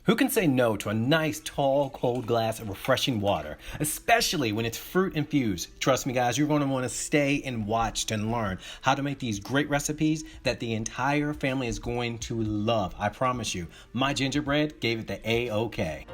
Who can say no to a nice, tall, cold glass of refreshing water, especially when it's fruit infused? Trust me, guys, you're going to want to stay and watch and learn how to make these great recipes that the entire family is going to love. I promise you, my gingerbread gave it the A-OK.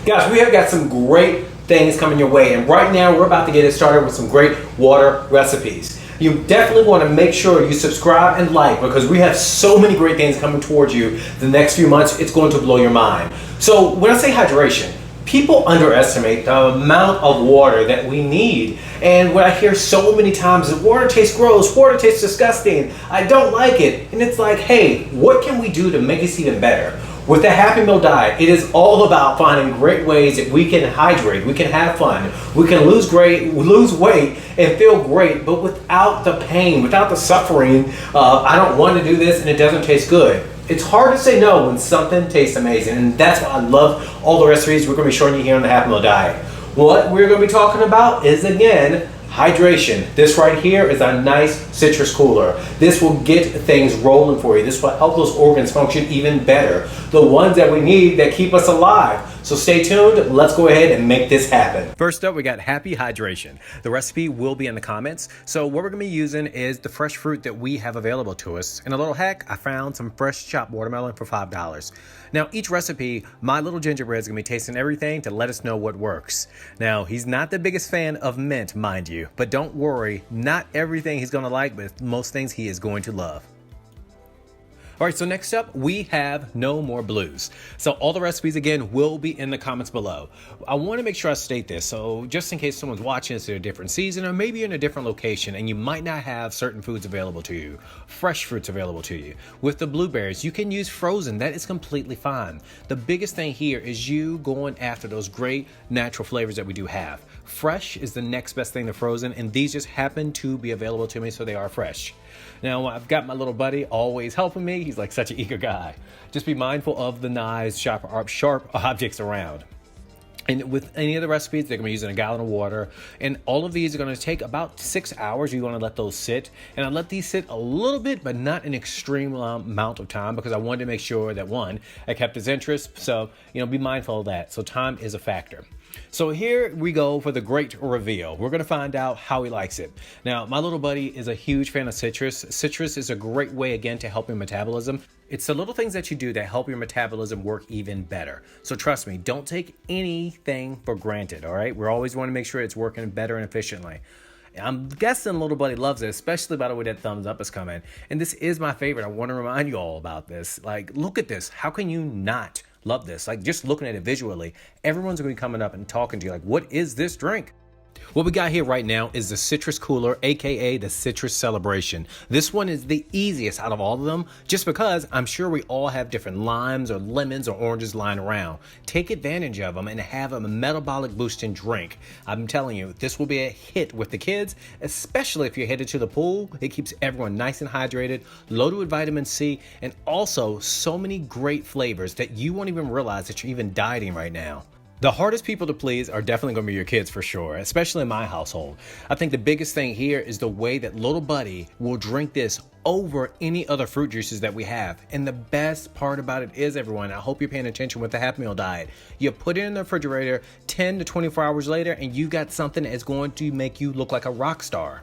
Guys, we have got some great things coming your way, and right now we're about to get it started with some great water recipes. You definitely want to make sure you subscribe and like, because we have so many great things coming towards you the next few months. It's going to blow your mind. So when I say hydration, people underestimate the amount of water that we need. And what I hear so many times is water tastes gross, water tastes disgusting, I don't like it. And it's like, hey, what can we do to make this even better? With the Happy Meal diet, it is all about finding great ways that we can hydrate, we can have fun, we can lose weight and feel great, but without the pain, without the suffering of, I don't want to do this and it doesn't taste good. It's hard to say no when something tastes amazing, and that's why I love all the recipes we're going to be showing you here on the Happy Meal diet. What we're going to be talking about is, again, hydration. This right here is a nice citrus cooler. This will get things rolling for you. This will help those organs function even better. The ones that we need that keep us alive. So stay tuned. Let's go ahead and make this happen. First up, we got Happy Hydration. The recipe will be in the comments. So what we're going to be using is the fresh fruit that we have available to us. In a little hack, I found some fresh chopped watermelon for $5. Now, each recipe, my little gingerbread is going to be tasting everything to let us know what works. Now, he's not the biggest fan of mint, mind you, but don't worry, not everything he's going to like, but most things he is going to love. All right, so next up, we have No More Blues. So all the recipes, again, will be in the comments below. I want to make sure I state this, so just in case someone's watching this at a different season or maybe in a different location and you might not have certain foods available to you, fresh fruits available to you. With the blueberries, you can use frozen. That is completely fine. The biggest thing here is you going after those great natural flavors that we do have. Fresh is the next best thing to frozen, and these just happen to be available to me, so they are fresh. Now, I've got my little buddy always helping me. He's like such an eager guy. Just be mindful of the knives, sharp objects around. And with any of the recipes, they're going to be using a gallon of water. And all of these are going to take about 6 hours. You want to let those sit. And I let these sit a little bit, but not an extreme amount of time, because I wanted to make sure that, one, I kept his interest. So, be mindful of that. So time is a factor. So here we go for the great reveal. We're going to find out how he likes it. Now, my little buddy is a huge fan of citrus. Citrus is a great way, again, to help your metabolism. It's the little things that you do that help your metabolism work even better. So trust me, don't take anything for granted, all right? We always want to make sure it's working better and efficiently. I'm guessing little buddy loves it, especially by the way that thumbs up is coming. And this is my favorite. I want to remind you all about this. Like, look at this. How can you not love this? Like, just looking at it visually, everyone's going to be coming up and talking to you like, what is this drink? What we got here right now is the Citrus Cooler, aka the Citrus Celebration. This one is the easiest out of all of them, just because I'm sure we all have different limes or lemons or oranges lying around. Take advantage of them and have a metabolic boosting drink. I'm telling you, this will be a hit with the kids, especially if you're headed to the pool. It keeps everyone nice and hydrated, loaded with vitamin C, and also so many great flavors that you won't even realize that you're even dieting right now. The hardest people to please are definitely going to be your kids for sure, especially in my household. I think the biggest thing here is the way that little buddy will drink this over any other fruit juices that we have. And the best part about it is, everyone, I hope you're paying attention with the Happy Meal diet. You put it in the refrigerator 10 to 24 hours later and you got something that's going to make you look like a rock star.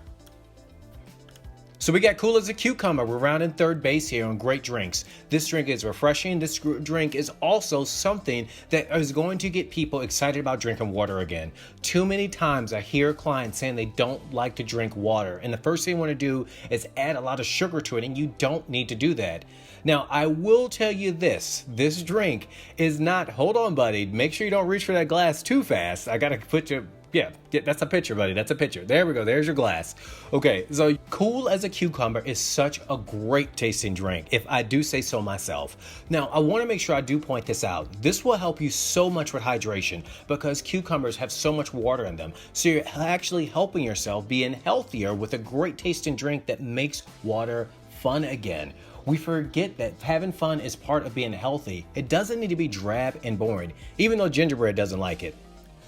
So we got cool as a cucumber. We're rounding third base here on great drinks. This drink is refreshing. This drink is also something that is going to get people excited about drinking water again. Too many times I hear clients saying they don't like to drink water, and the first thing you want to do is add a lot of sugar to it, and you don't need to do that. Now, I will tell you this drink is not, hold on buddy, make sure you don't reach for that glass too fast. I gotta put you, yeah, that's a picture, buddy. That's a picture. There we go. There's your glass. Okay, so cool as a cucumber is such a great tasting drink, if I do say so myself. Now, I want to make sure I do point this out. This will help you so much with hydration because cucumbers have so much water in them. So you're actually helping yourself being healthier with a great tasting drink that makes water fun again. We forget that having fun is part of being healthy. It doesn't need to be drab and boring, even though gingerbread doesn't like it.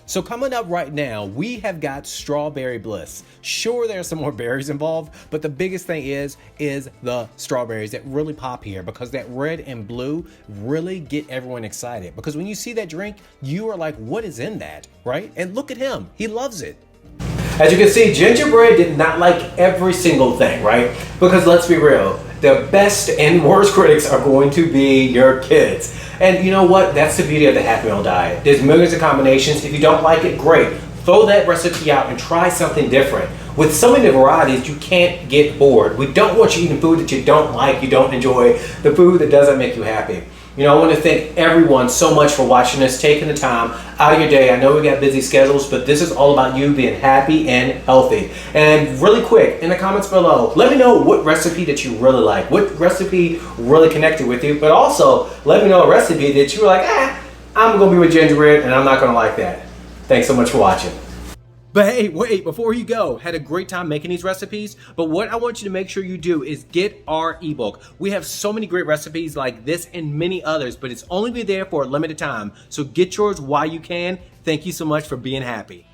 So coming up right now, we have got strawberry bliss. Sure, there's some more berries involved, but the biggest thing is the strawberries that really pop here, because that red and blue really get everyone excited. Because when you see that drink, you are like, what is in that, right? And look at him, he loves it. As you can see, gingerbread did not like every single thing, right? Because let's be real, the best and worst critics are going to be your kids. And you know what? That's the beauty of the Happy Meal diet. There's millions of combinations. If you don't like it, great. Throw that recipe out and try something different. With so many varieties, you can't get bored. We don't want you eating food that you don't like, you don't enjoy, the food that doesn't make you happy. You know, I want to thank everyone so much for watching this, taking the time out of your day. I know we got busy schedules, but this is all about you being happy and healthy. And really quick, in the comments below, let me know what recipe that you really like, what recipe really connected with you, but also let me know a recipe that you were like, I'm going to be with gingerbread and I'm not going to like that. Thanks so much for watching. But hey, wait, before you go, had a great time making these recipes, but what I want you to make sure you do is get our ebook. We have so many great recipes like this and many others, but it's only be there for a limited time. So get yours while you can. Thank you so much for being happy.